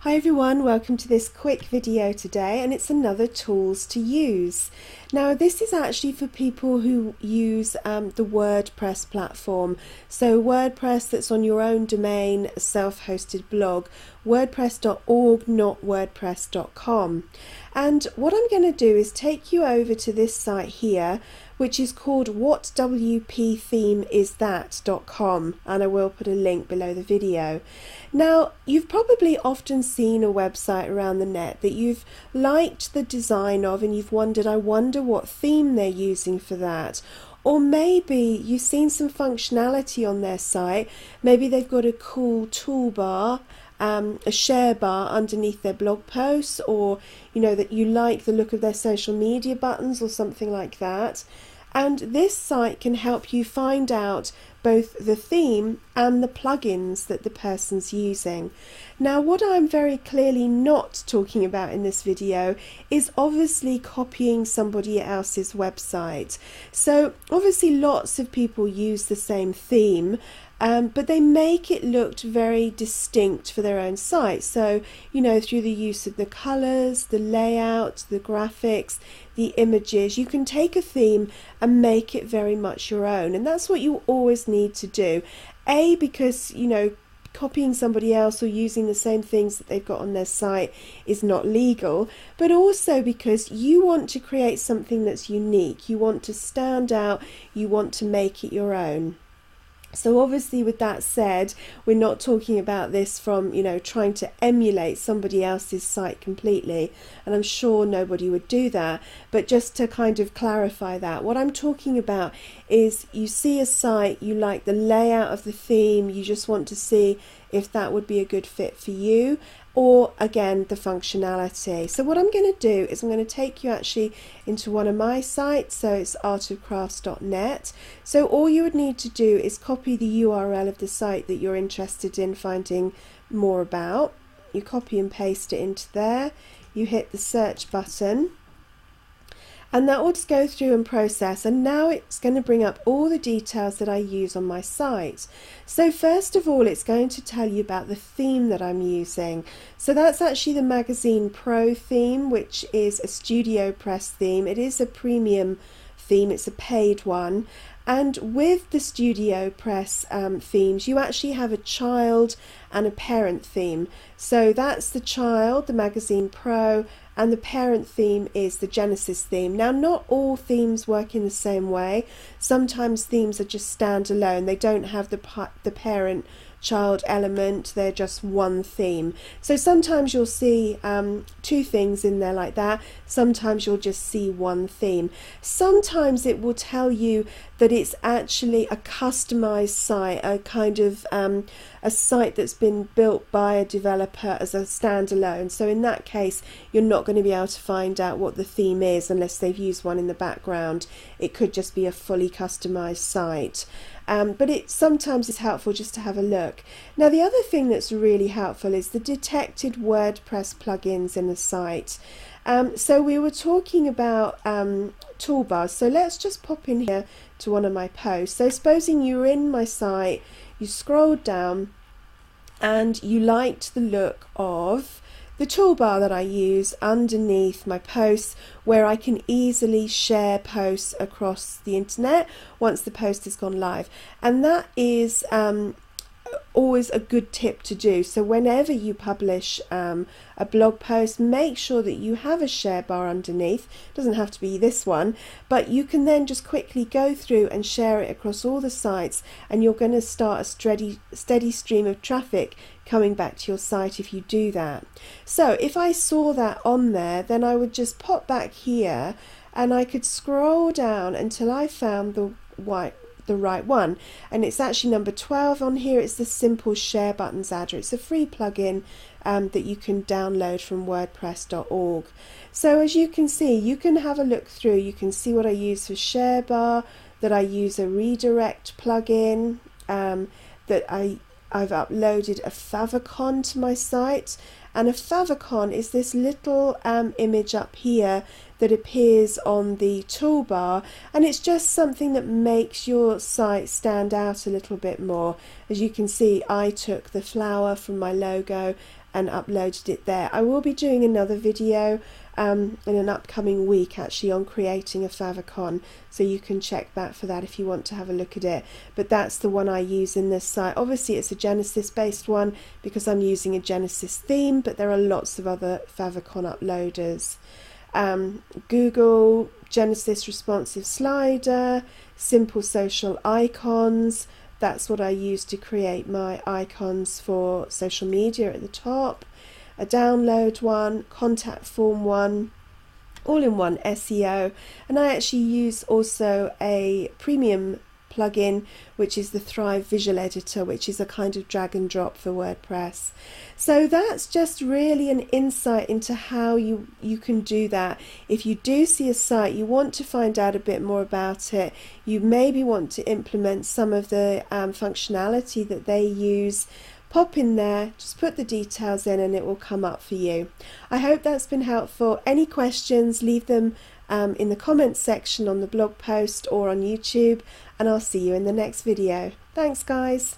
Hi everyone, welcome to this quick video today, and it's another tools to use. Now this is actually for people who use the WordPress platform. So WordPress that's on your own domain, a self-hosted blog, wordpress.org, not wordpress.com. And what I'm going to do is take you over to this site here, which is called whatwpthemeisthat.com, and I will put a link below the video. Now, you've probably often seen a website around the net that you've liked the design of and you've wondered, I wonder what theme they're using for that. Or maybe you've seen some functionality on their site. Maybe they've got a cool toolbar, a share bar underneath their blog posts, or you know that you like the look of their social media buttons or something like that. And this site can help you find out both the theme and the plugins that the person's using. Now, what I'm very clearly not talking about in this video is obviously copying somebody else's website. So obviously lots of people use the same theme, but they make it look very distinct for their own site. So, you know, through the use of the colors, the layout, the graphics, the images, you can take a theme and make it very much your own. And that's what you always need to do. A, because, you know, copying somebody else or using the same things that they've got on their site is not legal, but also because you want to create something that's unique. You want to stand out, you want to make it your own. So obviously, with that said, we're not talking about this from, you know, trying to emulate somebody else's site completely, and I'm sure nobody would do that. But just to kind of clarify that, what I'm talking about is you see a site, you like the layout of the theme, you just want to see if that would be a good fit for you, or again the functionality. So what I'm going to do is I'm going to take you actually into one of my sites, so it's artofcrafts.net. So all you would need to do is copy the URL of the site that you're interested in finding more about. You copy and paste it into there, you hit the search button, and that will just go through and process, and now it's going to bring up all the details that I use on my site. So first of all, it's going to tell you about the theme that I'm using. So that's actually the Magazine Pro theme, which is a Studio Press theme. It is a premium theme, it's a paid one. And with the Studio Press themes, you actually have a child and a parent theme. So that's the child, the Magazine Pro, and the parent theme is the Genesis theme. Now, not all themes work in the same way. Sometimes themes are just standalone. They don't have the parent child element, they're just one theme. So sometimes you'll see two things in there like that, sometimes you'll just see one theme. Sometimes it will tell you that it's actually a customized site, a kind of a site that's been built by a developer as a standalone. So in that case, you're not going to be able to find out what the theme is unless they've used one in the background. It could just be a fully customized site. But it sometimes is helpful just to have a look. Now, the other thing that's really helpful is the detected WordPress plugins in the site. So we were talking about toolbars. So let's just pop in here to one of my posts. So supposing you're in my site, you scrolled down and you liked the look of the toolbar that I use underneath my posts, where I can easily share posts across the internet once the post has gone live. And that is always a good tip to do. So whenever you publish a blog post, make sure that you have a share bar underneath. It doesn't have to be this one, but you can then just quickly go through and share it across all the sites, and you're going to start a steady stream of traffic coming back to your site if you do that. So if I saw that on there, then I would just pop back here and I could scroll down until I found the right one, and it's actually number 12 on here. It's the Simple Share Buttons Adder. It's a free plugin that you can download from wordpress.org. So as you can see, you can have a look through, you can see what I use for share bar, that I use a redirect plugin, that I've uploaded a favicon to my site, and a favicon is this little image up here that appears on the toolbar, and it's just something that makes your site stand out a little bit more. As you can see, I took the flower from my logo and uploaded it there. I will be doing another video in an upcoming week actually on creating a favicon, so you can check that for that if you want to have a look at it. But that's the one I use in this site. Obviously it's a Genesis based one because I'm using a Genesis theme, but there are lots of other favicon uploaders. Google, Genesis responsive slider, simple social icons. That's what I use to create my icons for social media at the top. A download one, contact form one, all-in-one SEO, and I actually use also a premium plugin, which is the Thrive Visual Editor, which is a kind of drag and drop for WordPress. So that's just really an insight into how you can do that. If you do see a site, you want to find out a bit more about it, you maybe want to implement some of the functionality that they use, pop in there, just put the details in and it will come up for you. I hope that's been helpful. Any questions, leave them in the comments section on the blog post or on YouTube, and I'll see you in the next video. Thanks guys.